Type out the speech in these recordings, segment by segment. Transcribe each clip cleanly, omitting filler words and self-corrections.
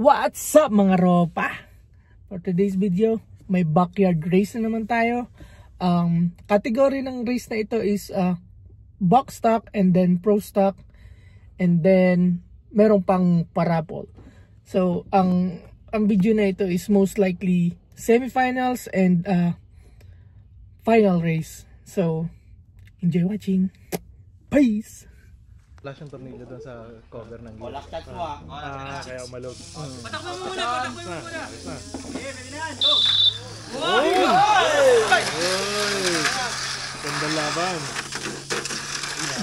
What's up mga ropa? For today's video, may backyard race na naman tayo. Category ng race na ito is box stock and then pro stock and then meron pang parapol. So ang video na ito is most likely semifinals and final race. So enjoy watching. Peace! Wala siyang tornilyo doon sa cover ng gear. Wala touch mo ah. Kaya malog. Patakbo mo muna, patakbo mo muna. Okay, pwede na yan. Go! Uy! Ganda laban.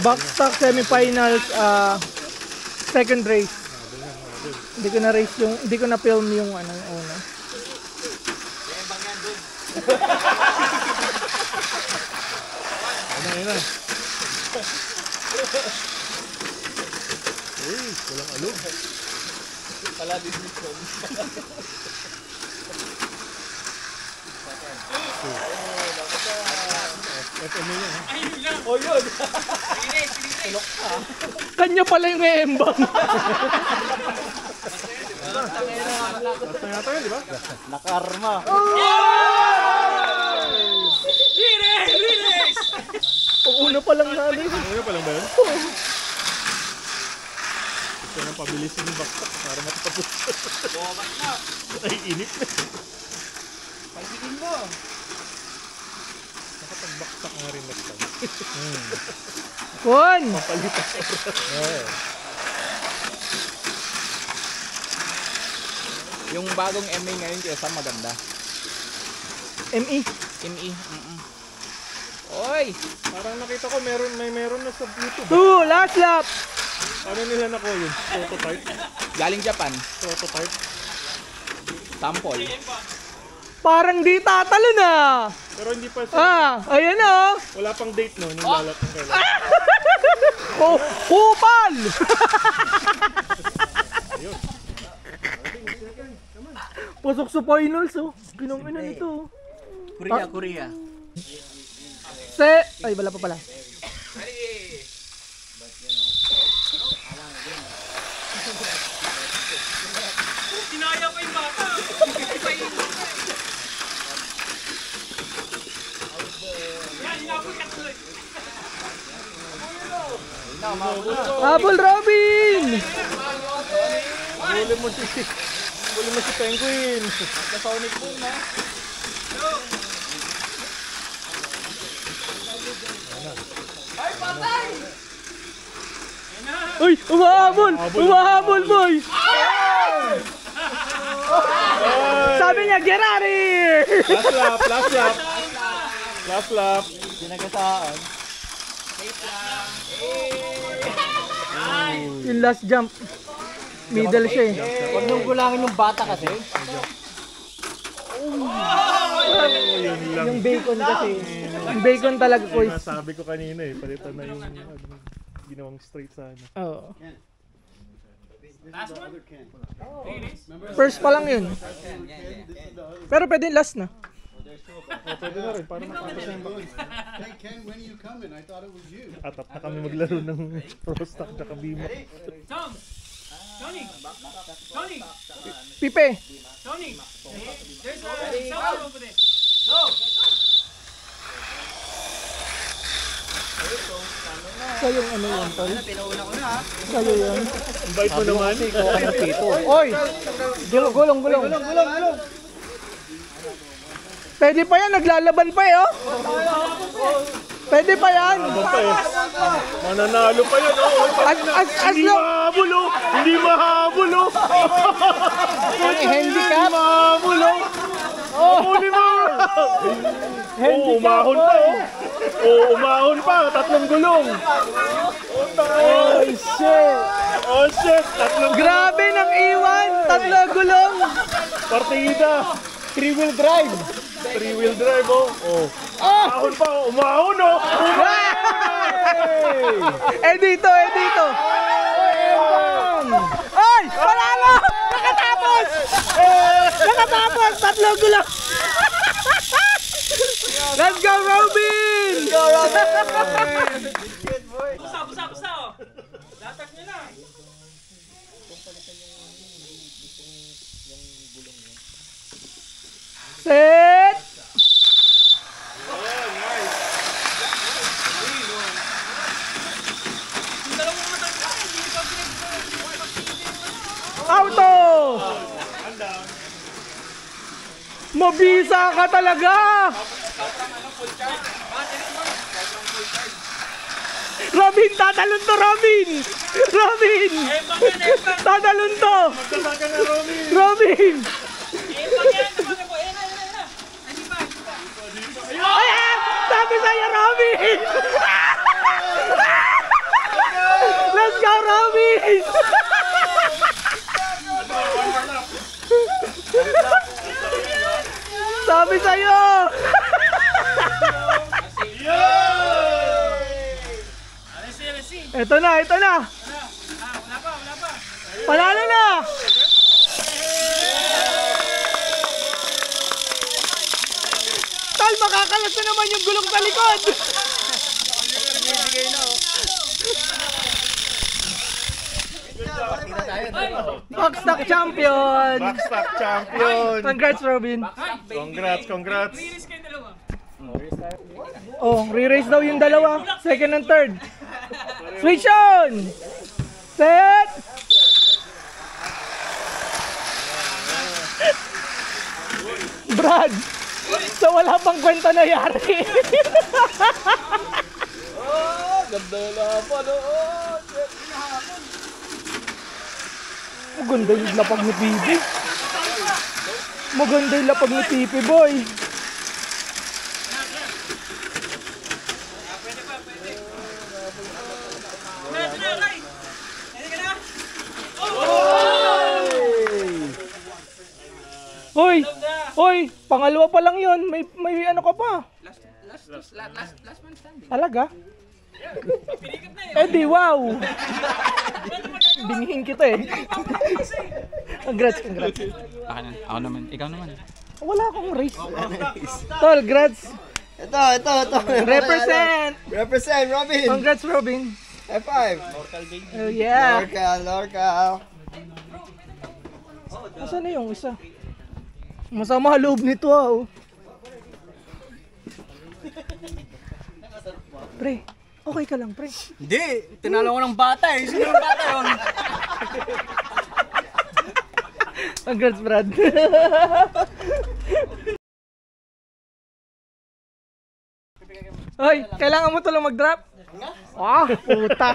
Box stock semifinals, second race. Hindi ko na film yung ano yung una. Ayun na. Uy, walang alog. Pala dismission. FM yun ha? Ayun lang. Oh yun. Pilinis. Tulok ka. Kanya pala yung embang. Basta yata yun, di ba? Nakarma. Release! Una pa lang namin. Ano pa lang ba yun? Gusto nang pabilisin yung backpack para matapos. Bumabat na. Ay, init na. Pagiging mo. Nakapag-backpack nga rin next time. Kun! Papalitan. Yung bagong MA ngayon kaysa maganda. ME. ME. Oy! Parang nakita ko meron na sa YouTube. 2, last lap! Ano nila na ko yun? Prototype? Galing Japan. Prototype? Sample. Parang di tatalo na! Pero hindi pa sa... Ayan na! Wala pang date no? Nung lalat ng kailan. Kupal! Ayun. Pasok sa finals oh. Ginong-ina nito. Korea. Ay, wala pa pala. Kinaya pa yung bata. Habol Robin! Huli mo si Penguin. Sonic boom na. Ay, patay! Uy! Umahabol! Umahabol boy! Sabi niya, get out of here! Last lap. Sinagasaan. Yung last jump. Middle siya eh. Huwag nung gulangin yung bata kasi. Yung bacon kasi. Yung bacon talaga ko. Sabi ko kanina eh, palitan na yung ginawang straight sana. Oo. First pa lang yun. Pero pwede last na. Pwede na rin, para makapos na yung bakit. Hey Ken, when are you coming? I thought it was you. Atap na kami maglaro ng pro stock tsaka bimo. Tony! Pipe. Tony! There's someone over there. Go! Sa'yo yung ano yun, tol? Sa'yo yun. Invite mo naman. Oy! Gulong. Pwede pa yan, naglalaban pa eh oh! Pwede pa yan! Mananalo pa yan oh! Hindi mahabol oh! Hindi mahabol oh! Handicap? Mahabol oh! Huli mo! Umahon pa oh! Umahon pa! Tatlong gulong! Oh shit! Oh shit! Tatlong gulong! Grabe nang iwan! Tatlo gulong! Partida! 3-wheel drive! 3-wheel drive oh! Umahon pa oh! Umahon oh! Dito! Ay! Panalo! Nakatapos! Tatlo gulong! Let's go Robin! Busa oh! Latak nyo na! Set! Auto! Mabisa ka talaga! Robin, tatalon to, Robin! Robin! Tatalon to! Robin! Ay! Sabi sa'yo, Robin! Let's go, Robin! Sabi sa'yo! Ito na, ito na! Wala pa. Panalo na! Tal, makakalas na naman yung gulong sa likod! Boxstock champion! Boxstock champion! Congrats, Robin! Congrats! Release kayo dalawa. Oh, re-race daw yung dalawa. Second and third. Switch on! Set! Brad! So wala pang kwenta na yari. Ganda na pa doon! Maganda yung lapag ni Pipi. Maganda yung lapag ni Pipi, boy. Hoy! Hoy! Pangalawa pa lang yun. May ano ka pa. Last man standing. Talaga? Eh di, wow! Binihin kita eh. Congrats. Ako naman. Ikaw naman. Wala akong race. Tol, congrats. Ito. Represent, Robin. Congrats, Robin. High five. Oh yeah. Lorca. Asan na yung isa? Masama loob nito ah. Pre, okay ka lang, pre. Hindi, tinalo ko ng bata eh. Sino yung bata yun? Congrats, Brad. Hoy, kailangan mo tulang mag-drop? Ah, puta.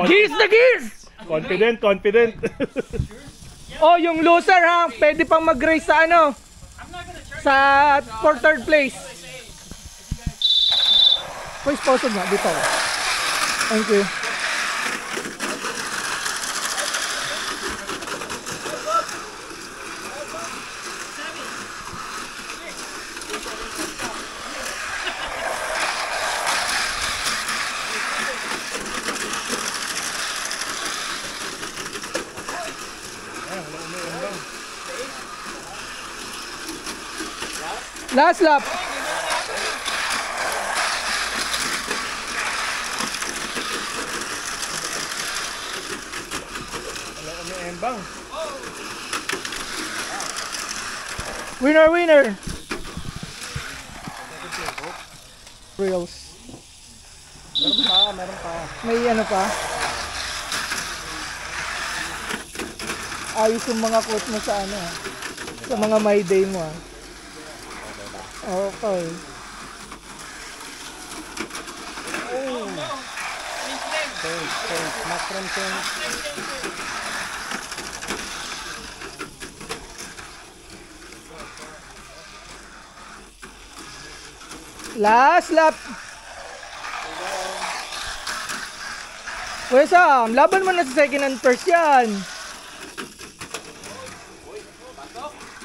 Gears na gears! Confident! Oh, yung loser ha, pwede pang mag-race sa ano? Sa for third place. Hoy, sponsor na dito. Thank you. Last lap. Winner. Reels. Meron pa. May ano pa? Ayos yung mga quote mo sa ano, sa mga my day mo ah. Okay. Last lap. Pwede Sam, laban mo na sa second and first yan.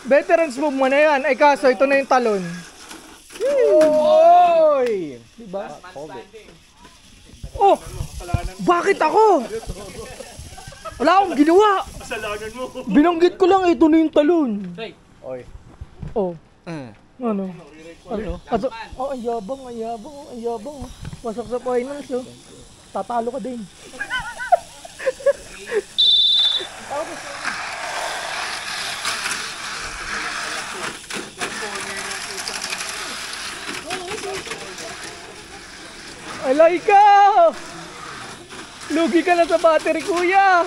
Veterans move mo na yan. Ay kaso, ito na yung talon. Oy! Diba? Oh! Bakit ako? Wala akong ginawa. Kasalanan mo. Binanggit ko lang, ito na yung talon. Oy. Oh. Ano? Ano? Oh, ang yabang. Pasok sa finals, oh. Tatalo ka din. Alay ka! Lugi ka na sa battery, kuya!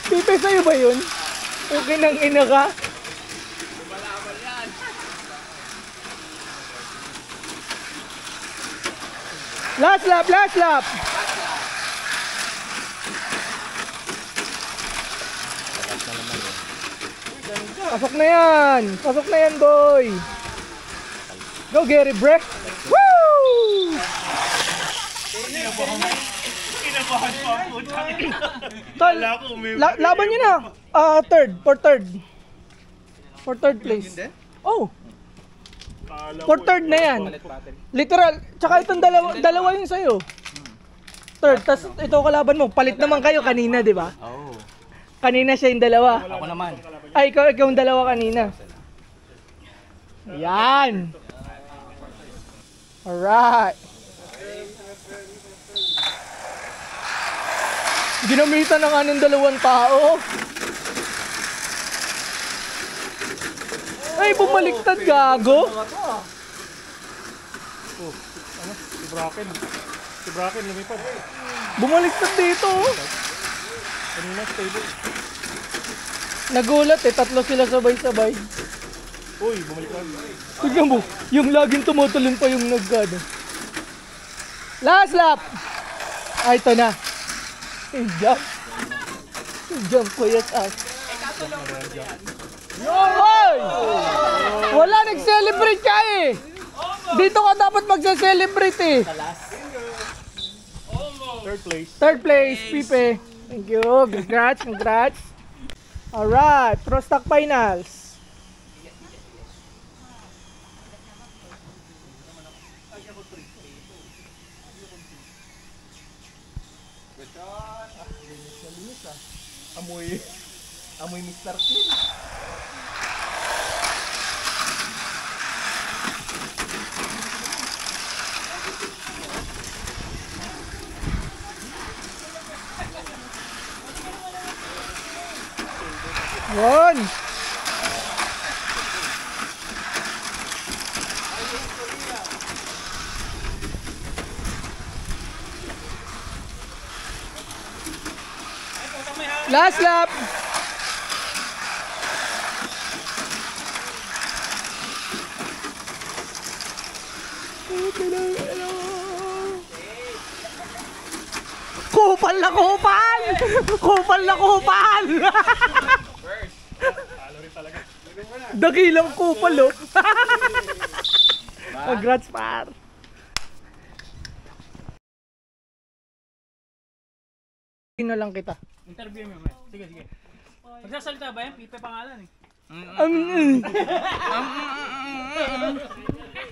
Pipe, sa'yo ba yun? Okay nang ina ka? Last lap, last lap! Pasok na yan! Pasok na yan, boy! Go, Gary Breck! Woo! Tol, laban nyo na! For third place. Oh! For third na yan. Literal. Tsaka itong dalawa yun sa'yo. Third. Tapos ito kalaban mo. Palit naman kayo kanina, di ba? Oo. Kanina siya yung dalawa. Ako naman. Ay, ikaw yung dalawa kanina. Yan. Alright. Ginamitan na nga ng dalawang tao. Ay, bumaliktad, gago. Si Bracken lumipad. Bumaliktad dito. Kanina stable. Nagulat eh, tatlo sila sabay-sabay. Uy, bumaliktad. Tignan mo, yung laging tumutulong pa yung nagkado. Last lap! Ay, ito na. Yung jump. Yung jump ko yes as. Hoy! Wala, nag-celebrate ka eh! Dito ka dapat magse-celebrate eh. Third place. Third place, Pipe. Thank you. Congrats, congrats. Alright, Pro Stock Finals. Amoy Mr. Clean. Yun. Last lap. Kupal na kupal! Kupal na kupal! Dakilang kupal oh! Congrats par! Sino lang kita? Interview mo. Sige, sige. Magsasalita ba yan? Pipe pangalan eh.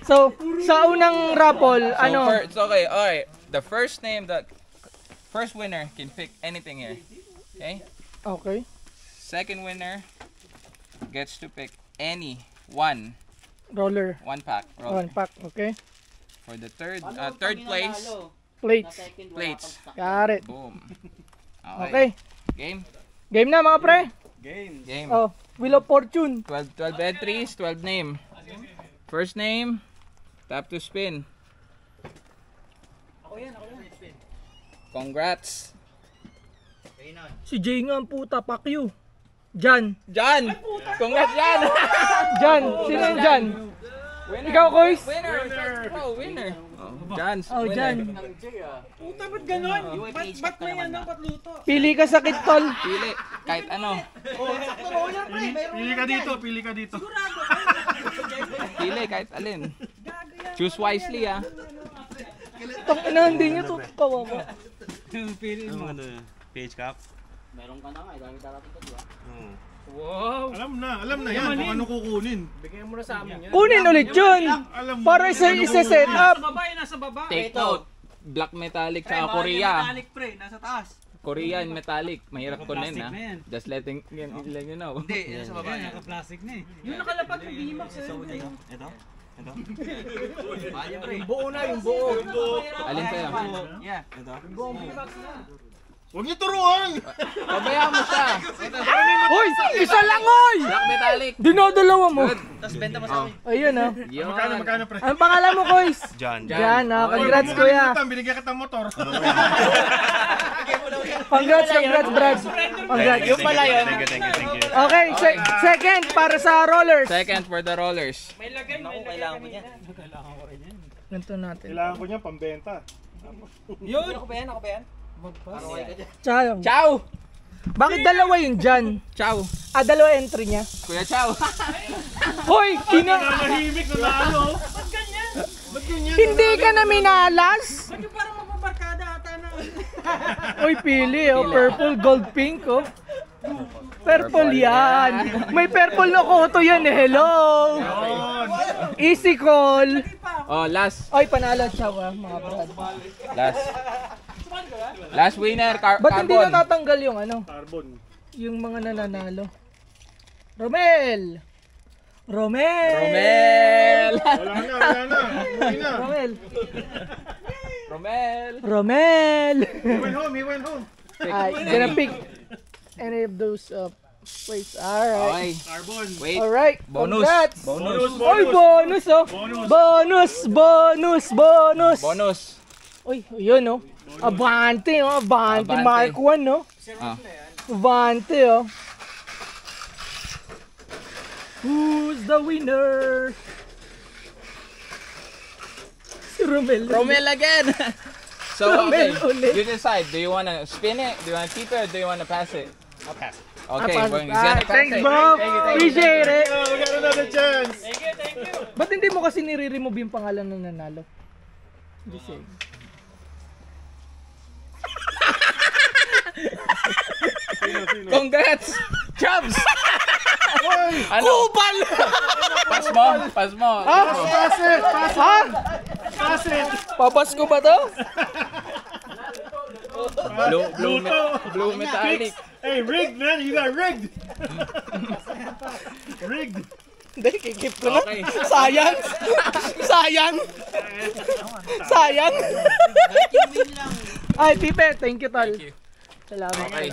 So, sa unang raffle, ano? It's okay. Alright. The first winner can pick anything here. Okay? Okay. Second winner gets to pick any one Roller. pack. One pack, okay. For the third place, Plates. plates. Got it. Boom. Okay. Game. Game na mga pre. Game. Oh, Wheel of Fortune. 12 entries, 12 name. First name, tap to spin. Ako yan. Congrats. Si Jay nga ang puta, fuck you. Jan. John. Congrats, John. Jan. Sino yung Jan? Ikaw, Kois? Winner. Oh, winner. John's Oh, winner. Jan. Puta, ba't ganon? Ba't may ano, ba't luto? Pili ka sa kitol. Pili. Kahit ano. Pili ka dito. Pili kahit alin. Choose wisely ah. Tang ina, hindi niya to kawawa. PH Cup. Meron ka na nga, dami darating ka, di ba? Wow. Alam na yan kung ano kukunin. Bigyan mo na sa amin yan. Kunin ulit yun. Alam mo. Para isa-set up. Nasa baba eh, nasa baba. Take note. Black metallic sa Bawal yung Korea. metallic pre, nasa taas. Korean metallic. Mahirap kunin Plastic ah. na yan. Just letting let you know. Hindi, yan sa baba Ayan, niya. naka-plastic na eh. Yung nakalapag yung Bimax eh. Ito? Bali, pre. Buo na yung buo. Alin sa'yo? Yeah. Ito? Buong Bimax na. Huwag niyo turuan! Pabayaan mo siya. Hoy! Isa lang, oy! Black metallic. Dinodalawa mo. Tapos benta mo sa akin. Ayun, oh. Yun. Magkano pre? Anong pangalan mo, Kois? John. Yan, oh. Congrats, Huwag mo kuya. kalimutan, binigyan kita motor. Congrats, Brad. Congrats. Yung pala yun. Thank you. Okay, second para sa rollers. Second for the rollers. May lagay, may lagay. Kailangan mo yan. Ganito natin. Kailangan ko niyan pambenta. Yun! Ako ba yan? Paruhay ka dyan. Ciao. Ciao! Bakit dalawa yun dyan? Ciao! Dalawa entry niya. Kuya Ciao! Hoy, Nanahimik na lalo. Ba't ganyan? hindi ka na minalas? Ba't yung parang mapabarkada ata na? Uy, pili, oh. Purple, gold, pink, oh. Purple yan. May purple na koto yan, eh. Hello. Easy call. Oh, last. Ay, panalo, ciao, ah, mga brad. Last winner, Ba't hindi Carbon. natatanggal yung ano? Carbon. Yung mga nananalo. Romel! Romel! Wala na. Uwi na. Romel! He went home. Gonna pick any of those plates. Alright. Okay. Carbon. Wait. Alright. Bonus. Congrats. Bonus. Oy, bonus, oh. Bonus. Uy, yun, oh. Abante, oh. Abante. Abante. Mark 1, no? Ah. Abante, oh. Who's the winner? Si Romel. Romel again! So, okay. Romel ulit. You decide. Do you want to spin it? Do you want to keep it? Or do you want to pass it? I'll pass. Okay, well, he's gonna pass thanks, it. bro. Thank you. Appreciate it. Oh, we got another chance. Thank you. Ba't hindi mo kasi nire-remove yung pangalan ng nanalo? Hindi siya. Congrats! Chubs! Ano? Kupal! Pass mo. Pass it. Ha? Pass it. Papasko ba to? Blue metallic. Hey, rigged, man. You got rigged. Rigged. Hindi, kikip ko na. Okay. Sayang. Ay, Pipe, thank you, tol. Salamat. Okay.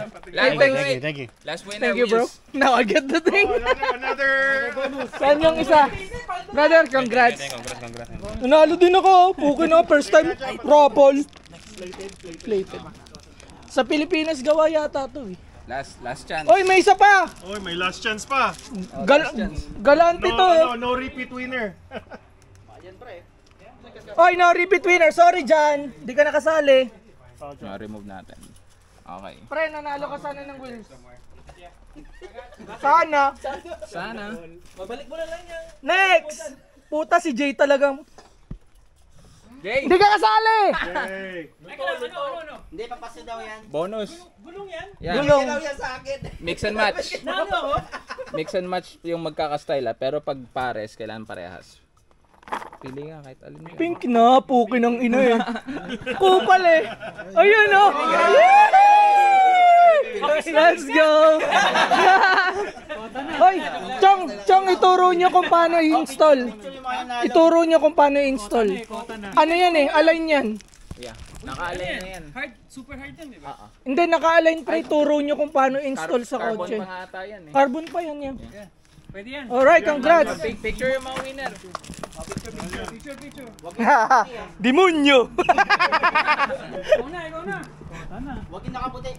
Thank you. Last winner. Thank you, bro. Now I get the thing. Another. Saan yung isa? Brother, congrats. Nanalo din ako. Okay na, first time. Raffle. Plated. Sa Pilipinas gawa yata to, eh. Last chance. Oy, may isa pa. Oh, may last chance pa. Galante to, eh. No repeat winner. Oy, no repeat winner. Sorry, Jan. Di ka nakasali. No, remove natin. Okay. Pre, nanalo ka sana ng wheels. Sana. Mabalik mo na lang yan. Next! Puta, si Jay talagang... Jay! Hindi ka kasali! Hey. Ano? Hindi, papasa daw yan. Bonus. Gulong yan? Yan. Gulong. Daw yan sa akin. Mix and match. Nalo ako? Mix and match yung magkakastyle pero pag pares, kailangan parehas. Pili nga kahit alin yan. Pink na, puki ng ina eh. Kupal eh. Ayun oh. Let's go. Hoy, Chong, ituro niyo kung paano i-install. Ituro niyo kung paano i-install. Ano yan eh, align yan. Yeah. Naka-align na yan. Super hard yan, di ba? Hindi, naka-align pre, turo niyo kung paano i-install sa Carbon kotse. pa nga ata yan eh. Carbon pa yan yan. Pwede yan. Alright, congrats. Picture yung mga winner. Picture. Demonyo. Ikaw na. Huwag yung nakaputi.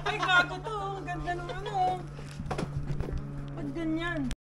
Ay, gago to. Ganda ng ano. Ba't ganyan?